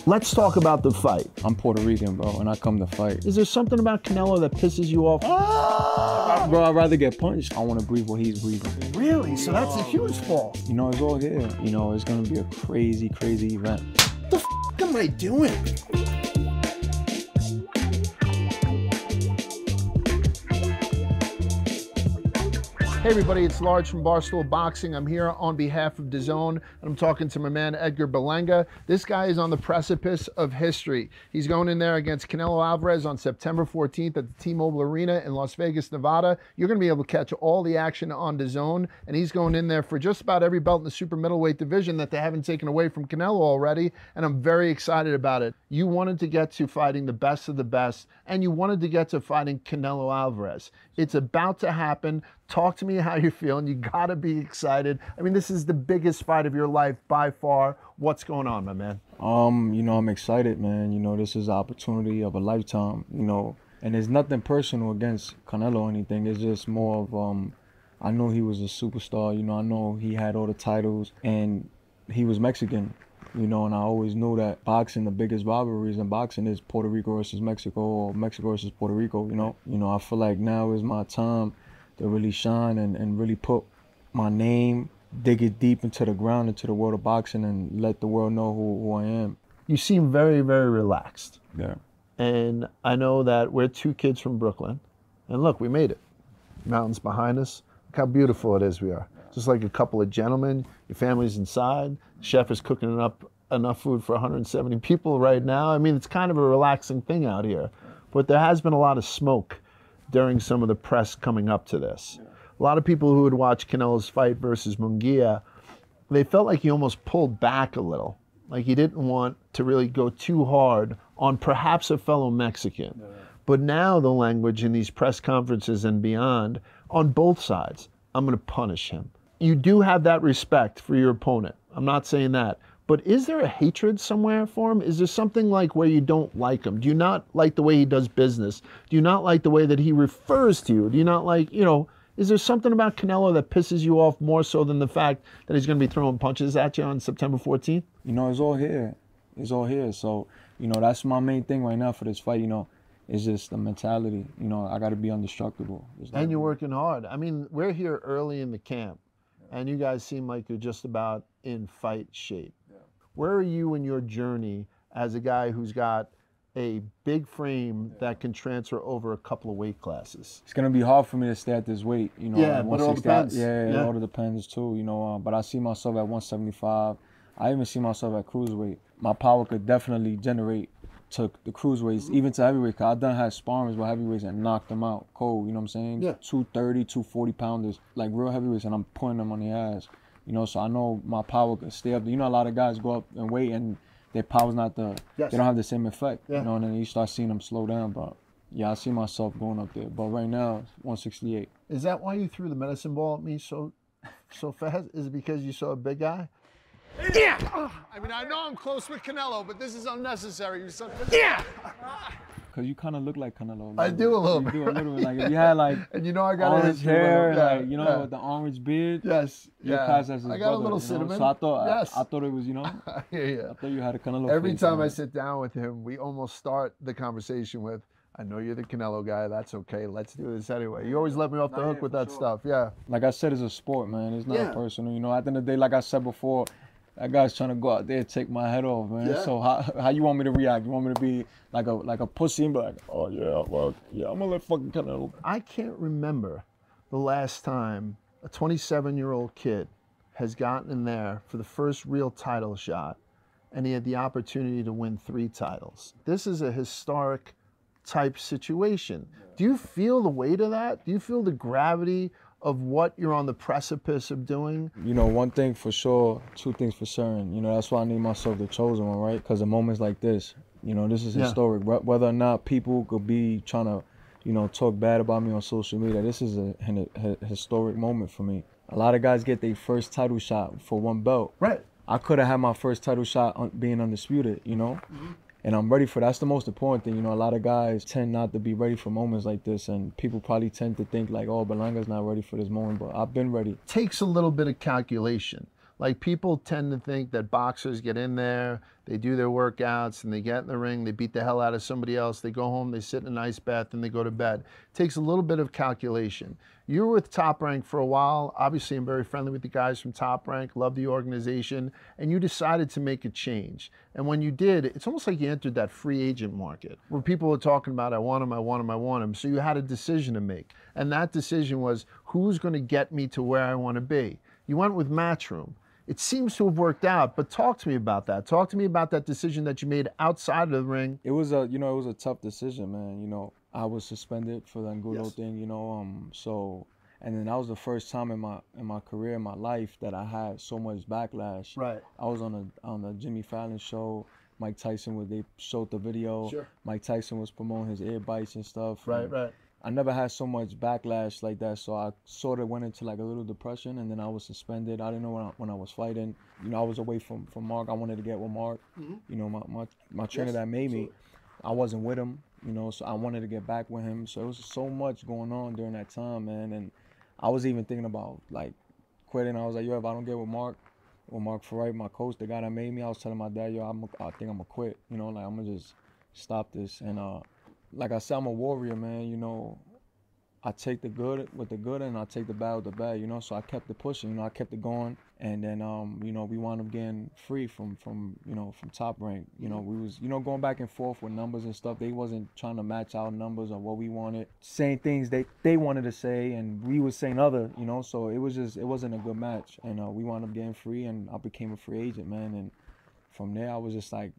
Let's talk about the fight. I'm Puerto Rican, bro, and I come to fight. Is there something about Canelo that pisses you off? Bro, I'd rather get punched. I want to breathe what he's breathing. Really? So that's a huge fall. You know, it's all here. You know, it's going to be a crazy, crazy event. What the f am I doing? Hey everybody, it's Large from Barstool Boxing. I'm here on behalf of DAZN, and I'm talking to my man Edgar Berlanga. This guy is on the precipice of history. He's going in there against Canelo Alvarez on September 14th at the T-Mobile Arena in Las Vegas, Nevada. You're going to be able to catch all the action on DAZN, and he's going in there for just about every belt in the super middleweight division that they haven't taken away from Canelo already, and I'm very excited about it. You wanted to get to fighting the best of the best, and you wanted to get to fighting Canelo Alvarez. It's about to happen. Talk to me how you're feeling. You gotta be excited. I mean, this is the biggest fight of your life by far. What's going on, my man? You know, I'm excited, man. You know, this is the opportunity of a lifetime, you know, and there's nothing personal against Canelo or anything. It's just more of, I know he was a superstar, you know, I know he had all the titles and he was Mexican, you know, and I always knew that boxing, the biggest rivalries in boxing is Puerto Rico versus Mexico or Mexico versus Puerto Rico, you know. I feel like now is my time to really shine and really put my name, dig it deep into the ground, into the world of boxing, and let the world know who I am. You seem very, very relaxed. Yeah. And I know that we're two kids from Brooklyn. And look, we made it. Mountains behind us. Look how beautiful it is we are. Just like a couple of gentlemen. Your family's inside. The chef is cooking up enough food for 170 people right now. I mean, it's kind of a relaxing thing out here. But there has been a lot of smoke during some of the press coming up to this. A lot of people who had watched Canelo's fight versus Munguia, they felt like he almost pulled back a little. Like he didn't want to really go too hard on perhaps a fellow Mexican. But now the language in these press conferences and beyond, on both sides, I'm gonna punish him. You do have that respect for your opponent. I'm not saying that. But is there a hatred somewhere for him? Is there something like where you don't like him? Do you not like the way he does business? Do you not like the way that he refers to you? Do you not like, you know, is there something about Canelo that pisses you off more so than the fact that he's going to be throwing punches at you on September 14th? You know, it's all here. It's all here. So, you know, that's my main thing right now for this fight, you know. It's just the mentality. You know, I got to be indestructible. And you're working hard. I mean, we're here early in the camp, and you guys seem like you're just about in fight shape. Where are you in your journey as a guy who's got a big frame that can transfer over a couple of weight classes? It's going to be hard for me to stay at this weight, you know. Yeah, but it all depends. Yeah, it all depends too, you know. But I see myself at 175. I even see myself at cruiserweight. My power could definitely generate to the cruiserweights, even to heavyweight. Cause I done had sparrings with heavyweights and knocked them out cold, you know what I'm saying? Yeah. 230, 240 pounders, like real heavyweights, and I'm putting them on the ass. You know, so I know my power could stay up. You know, a lot of guys go up and weight and their power's not they don't have the same effect. You know, and then you start seeing them slow down. But yeah, I see myself going up there. But right now, it's 168. Is that why you threw the medicine ball at me so fast? Is it because you saw a big guy? Yeah! I mean, I know I'm close with Canelo, but this is unnecessary. You said, yeah! Cause you kind of look like Canelo. I do a little bit. You do a little bit. Like if you had like and you know I got orange hair, like you know, with the orange beard. Yes. Class as his I got brother, a little you know? cinnamon. So I thought it was, you know. Yeah. I thought you had a Canelo. Every face, time I sit down with him, we almost start the conversation with, "I know you're the Canelo guy. That's okay. Let's do this anyway." You always let me off the hook with that stuff. Yeah. Like I said, it's a sport, man. It's not personal. You know, at the end of the day, like I said before, that guy's trying to go out there and take my head off, man. So how you want me to react? You want me to be like a pussy and be like, oh yeah, well, yeah, I'm gonna let fucking Canelo. I can't remember the last time a 27-year-old kid has gotten in there for the first real title shot, and he had the opportunity to win 3 titles. This is a historic type situation. Do you feel the weight of that? Do you feel the gravity of what you're on the precipice of doing? You know, one thing for sure, 2 things for certain. You know, that's why I need myself the chosen one, right? Because in moments like this, you know, this is historic. Whether or not people could be trying to, you know, talk bad about me on social media, this is a historic moment for me. A lot of guys get their first title shot for 1 belt. Right. I could have had my first title shot being undisputed, you know? And I'm ready for that. That's the most important thing. You know, a lot of guys tend not to be ready for moments like this, and people probably tend to think like, oh, Berlanga's not ready for this moment, but I've been ready. Takes a little bit of calculation. Like, people tend to think that boxers get in there, they do their workouts, and they get in the ring, they beat the hell out of somebody else, they go home, they sit in an ice bath, and they go to bed. It takes a little bit of calculation. You were with Top Rank for a while. Obviously, I'm very friendly with the guys from Top Rank, love the organization, and you decided to make a change. And when you did, it's almost like you entered that free agent market where people were talking about, I want him, I want him, I want him. So you had a decision to make. And that decision was, who's going to get me to where I want to be? You went with Matchroom. It seems to have worked out, but talk to me about that. Talk to me about that decision that you made outside of the ring. It was a, it was a tough decision, man. I was suspended for that Angulo Yes. thing, so, and then that was the first time in my career, in my life, that I had so much backlash. Right. I was on the Jimmy Fallon show. Mike Tyson they showed the video. Sure. Mike Tyson was promoting his ear bites and stuff. Right, and right. I never had so much backlash like that, so I sort of went into like a little depression, and then I was suspended. I didn't know when I was fighting. I was away from Mark. I wanted to get with Mark. My trainer Yes, that made me. absolutely. I wasn't with him, so I wanted to get back with him. So it was so much going on during that time, man. And I was even thinking about like quitting. I was like, yo, if I don't get with Mark Ferrite, my coach, the guy that made me, I was telling my dad, yo, I think I'm gonna quit. Like I'm gonna just stop this. And like I said, I'm a warrior, man. I take the good with the good, and I take the bad with the bad. So I kept it pushing. I kept it going, and then we wound up getting free from Top Rank. We was going back and forth with numbers and stuff. They wasn't trying to match our numbers or what we wanted, saying things they wanted to say, and we was saying other. So it wasn't a good match, and we wound up getting free, and I became a free agent, man. And from there, I was just like,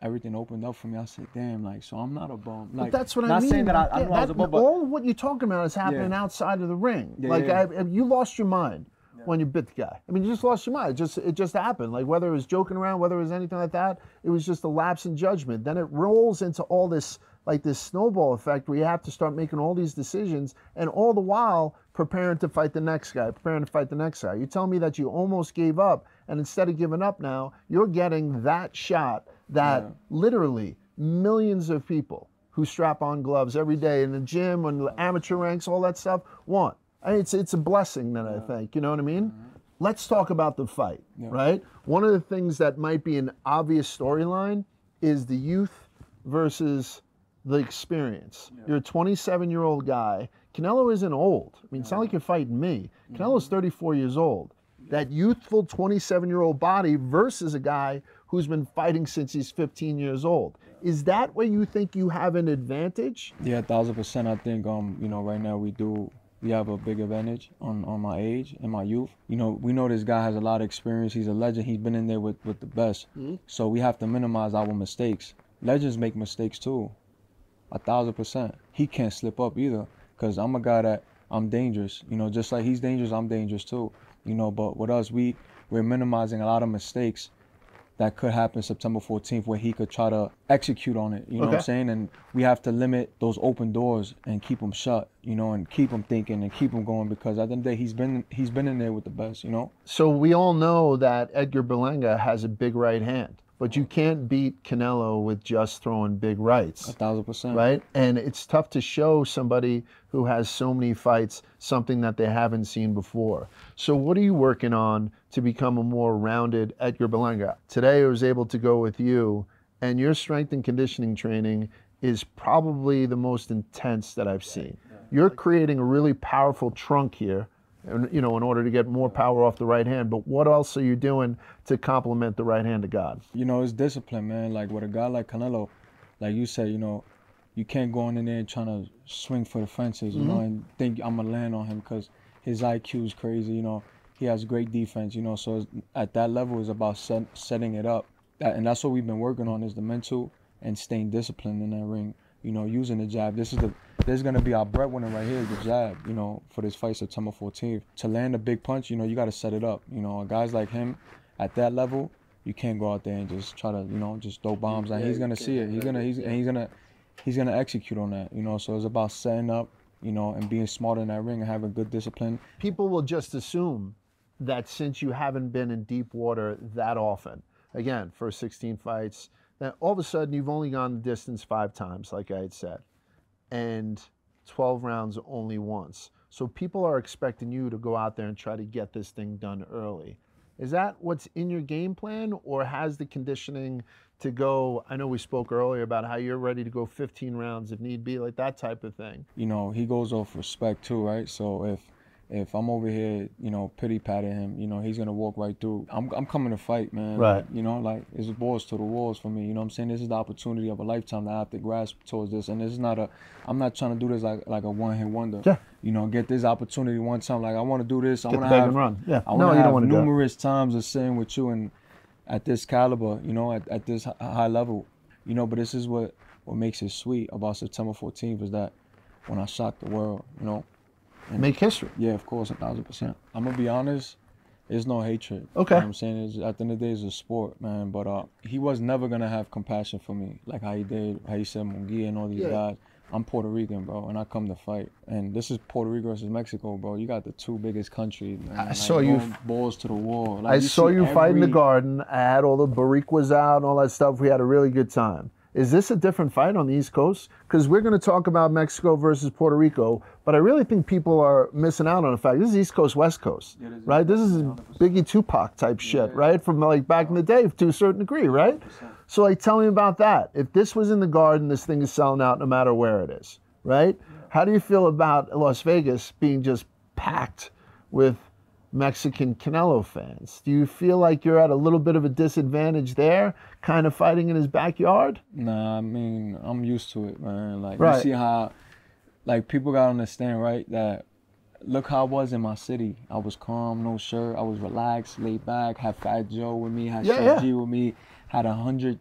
everything opened up for me. I said, damn, like, so I'm not a bum. Like, But that's what I not mean. saying that I know I was a bum, but all what you're talking about is happening outside of the ring. Yeah, like, yeah. you lost your mind when you bit the guy. I mean, you just lost your mind. It just happened. Like, whether it was joking around, whether it was anything like that, it was just a lapse in judgment. Then it rolls into all this, like this snowball effect where you have to start making all these decisions, and all the while preparing to fight the next guy, preparing to fight the next guy. You tell me that you almost gave up, and instead of giving up now, you're getting that shot that literally millions of people who strap on gloves every day in the gym, on the amateur ranks, all that stuff, want. I mean, it's a blessing that I think, you know what I mean? Let's talk about the fight, right? One of the things that might be an obvious storyline is the youth versus the experience. You're a 27-year-old guy. Canelo isn't old. I mean, it's not like you're fighting me. Canelo's 34 years old. That youthful 27-year-old body versus a guy who's been fighting since he's 15 years old. Is that where you think you have an advantage? Yeah, 1000%. I think right now we have a big advantage on my age and my youth. We know this guy has a lot of experience. He's a legend. He's been in there with the best. So we have to minimize our mistakes. Legends make mistakes too. 1000%. He can't slip up either, because I'm a guy that I'm dangerous. Just like he's dangerous, I'm dangerous too. But with us, we're minimizing a lot of mistakes that could happen September 14th, where he could try to execute on it. You know what I'm saying? And we have to limit those open doors and keep them shut, and keep them thinking and keep them going, because at the end of the day, he's been in there with the best, So we all know that Edgar Berlanga has a big right hand, but you can't beat Canelo with just throwing big rights. 1000%. Right? And it's tough to show somebody who has so many fights something that they haven't seen before. So what are you working on to become a more rounded Edgar Berlanga? Today I was able to go with you, and your strength and conditioning training is probably the most intense that I've seen. You're creating a really powerful trunk here, in order to get more power off the right hand. But what else are you doing to complement the right hand of God? It's discipline, man. Like with a guy like Canelo, like you said, you can't go in there and trying to swing for the fences, and think I'm gonna land on him, because his IQ is crazy. He has great defense. So at that level, it's about setting it up, and that's what we've been working on, is the mental and staying disciplined in that ring. Using the jab. There's gonna be our breadwinner right here, the jab. For this fight September 14th. To land a big punch, you got to set it up. Guys like him, at that level, you can't go out there and just try to, just throw bombs. And he's gonna see it. He's gonna execute on that. So it's about setting up, and being smart in that ring and having good discipline. People will just assume that since you haven't been in deep water that often, again, first 16 fights, that all of a sudden you've only gone the distance 5 times, like I had said. And 12 rounds only once. So people are expecting you to go out there and try to get this thing done early. Is that what's in your game plan, or has the conditioning to go? I know we spoke earlier about how you're ready to go 15 rounds if need be, like that type of thing. You know, he goes off respect too, right? So if I'm over here, you know, pity patting him, you know, he's gonna walk right through. I'm coming to fight, man. Right. Like, you know, like it's balls to the walls for me. You know what I'm saying? This is the opportunity of a lifetime that I have to grasp towards this. And this is not I'm not trying to do this like a one-hit wonder. Yeah. You know, get this opportunity one time. Like I want to do this. I Get want the to bag have and run. Yeah. I want to have numerous times of sitting with you and at this caliber, you know, at this high level, you know. But this is what makes it sweet about September 14th is that when I shocked the world, you know. And make history. Yeah, of course, 1,000%. I'm gonna be honest. There's no hatred. Okay. You know what I'm saying? At the end of the day, it's a sport, man. But he was never gonna have compassion for me like how he did, how he said Munguia and all these guys. I'm Puerto Rican, bro, and I come to fight. And this is Puerto Rico versus Mexico, bro. You got the two biggest countries, man. I saw you balls to the wall. Like, I saw you fight in the garden. I had all the Bariquas out and all that stuff. We had a really good time. Is this a different fight on the East Coast? Because we're going to talk about Mexico versus Puerto Rico, but I really think people are missing out on the fact this is East Coast, West Coast, right? This is 100%. Biggie Tupac type shit, right? From like back in the day to a certain degree, right? 100%. So like, tell me about that. If this was in the garden, this thing is selling out no matter where it is, right? Yeah. How do you feel about Las Vegas being just packed with Mexican Canelo fans? Do you feel like you're at a little bit of a disadvantage there, kind of fighting in his backyard? Nah, I mean, I'm used to it, man. Like, you see how, like, people gotta understand, right, that look how I was in my city. I was calm, no shirt, I was relaxed, laid back, had Fat Joe with me, had Chef G with me, had 100,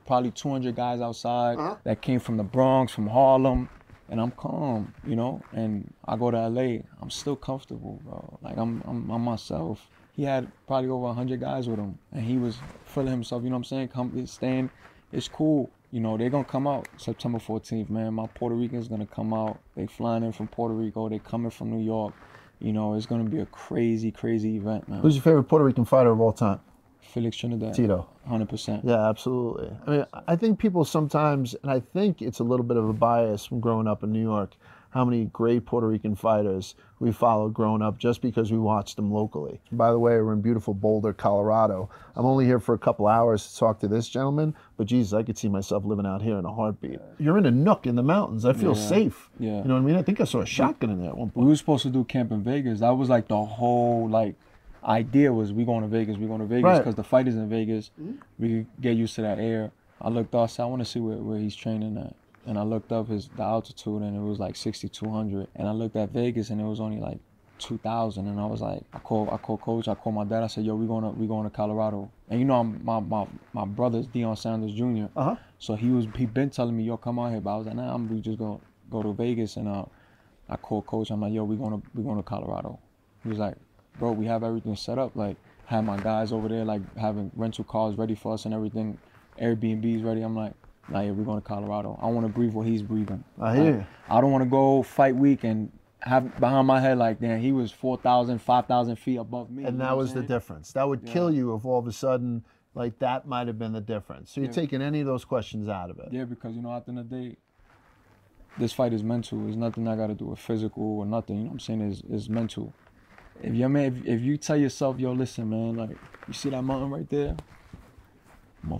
probably 200 guys outside that came from the Bronx, from Harlem. And I'm calm, you know, and I go to LA, I'm still comfortable, bro. Like I'm myself. He had probably over 100 guys with him, and he was feeling himself, you know what I'm saying? Staying, it's cool. You know, they're gonna come out September 14th, man. My Puerto Ricans gonna come out. They flying in from Puerto Rico, they coming from New York. You know, it's gonna be a crazy, crazy event, man. Who's your favorite Puerto Rican fighter of all time? Felix Trinidad. Tito. 100%. Yeah, absolutely. I mean, I think people sometimes, and I think it's a little bit of a bias from growing up in New York, how many great Puerto Rican fighters we followed growing up just because we watched them locally. By the way, we're in beautiful Boulder, Colorado. I'm only here for a couple hours to talk to this gentleman, but Jesus, I could see myself living out here in a heartbeat. You're in a nook in the mountains. I feel safe. Yeah. You know what I mean? I think I saw a shotgun in there at one point. We were supposed to do camp in Vegas. That was like the whole, like, idea was we going to Vegas because the fight is in Vegas. We could get used to that air. I looked up, I said, I want to see where he's training at. And I looked up the altitude and it was like 6,200. And I looked at Vegas and it was only like 2,000. And I was like, I called coach, I called my dad. I said, yo, we going to Colorado. And you know, my brother's Deion Sanders Jr. So he been telling me, yo, come out here. But I was like, nah, we just gonna go to Vegas. And I called coach. I'm like, yo, we going to Colorado. He was like, bro, we have everything set up. Like, had my guys over there, like, having rental cars ready for us and everything. Airbnb's ready. I'm like, nah, yeah, we're going to Colorado. I want to breathe what he's breathing. I hear you. I don't want to go fight week and have behind my head like, damn, he was 4,000, 5,000 feet above me. And that was the difference. That would kill you if all of a sudden, like, that might have been the difference. So you're taking any of those questions out of it. Yeah, because, you know, at the end of the day, this fight is mental. There's nothing I got to do with physical or nothing. You know what I'm saying? It's mental. If you tell yourself, yo, listen, man, like, you see that mountain right there? I'm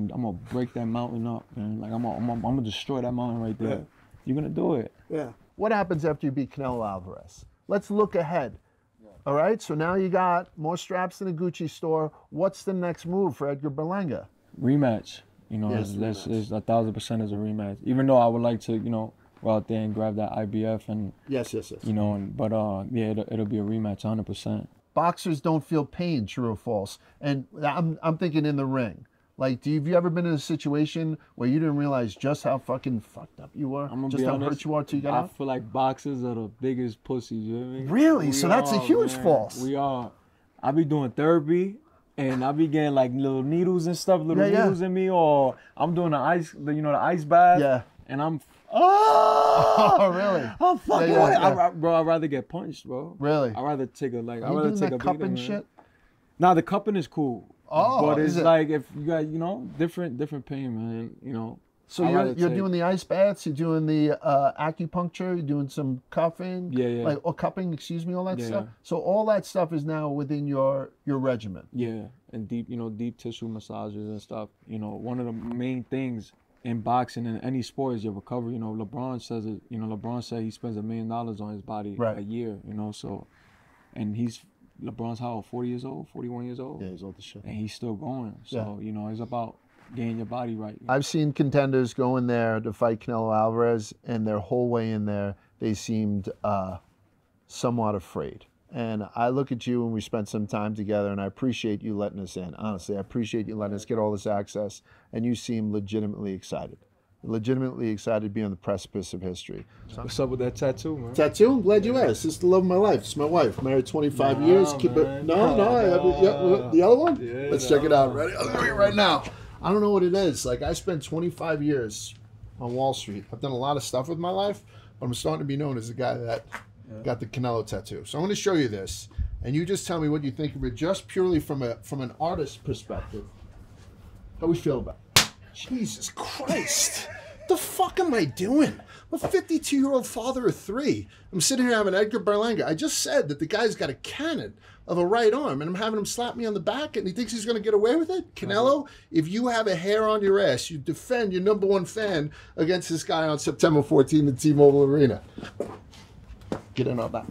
gonna break that mountain up, man. Like, I'm gonna destroy that mountain right there. Yeah. You're gonna do it. Yeah. What happens after you beat Canelo Alvarez? Let's look ahead. Yeah. All right. So now you got more straps in the Gucci store. What's the next move for Edgar Berlanga? Rematch. You know, it's 1,000% is a rematch. Even though I would like to, you know, go out there and grab that IBF and yes. You know, but yeah, it'll be a rematch, 100%. Boxers don't feel pain, true or false? And I'm thinking in the ring. Like, have you ever been in a situation where you didn't realize just how fucking fucked up you were? Just how hurt you are till you got out? I feel like boxers are the biggest pussies, you know what I mean? Really? So that's a huge false. We are. I be doing therapy and I be getting like little needles and stuff, needles in me, or I'm doing the ice bath. Yeah. And I'm oh, really? I'm fucking bro, I'd rather get punched, bro. Really? I'd rather take a cupping shit? Nah, the cupping is cool. Oh, but it's like if you got, you know, different pain, man, you know. So you're doing the ice baths, you're doing the acupuncture, you're doing some cuffing, or cupping, excuse me, all that stuff. So all that stuff is now within your regimen. Yeah, and deep tissue massages and stuff. One of the main things in boxing and any sport is your recovery. LeBron says it. LeBron said he spends $1 million on his body a year. So, and LeBron's how old? 40 years old, 41 years old. Yeah, he's old as shit. And he's still going. So it's about getting your body right. I've seen contenders go in there to fight Canelo Alvarez, and their whole way in there, they seemed somewhat afraid. And I look at you and we spent some time together, and I appreciate you letting us in. Honestly, I appreciate you letting us get all this access, and you seem legitimately excited. Legitimately excited to be on the precipice of history. What's up with that tattoo, man? Tattoo? I'm glad you asked. It's the love of my life. It's my wife. Married 25 years. Keep it. No. The other one? Yeah, let's check it out. Ready? I'll do it right now. I don't know what it is. Like, I spent 25 years on Wall Street. I've done a lot of stuff with my life, but I'm starting to be known as the guy that got the Canelo tattoo. So I'm going to show you this, and you just tell me what you think of it, just purely from an artist perspective. How we feel about it? Jesus Christ. The fuck am I doing? I'm a 52-year-old father of 3. I'm sitting here having Edgar Berlanga. I just said that the guy's got a cannon of a right arm, and I'm having him slap me on the back, and he thinks he's going to get away with it? Canelo, if you have a hair on your ass, you defend your #1 fan against this guy on September 14th at T-Mobile Arena. Get in on that.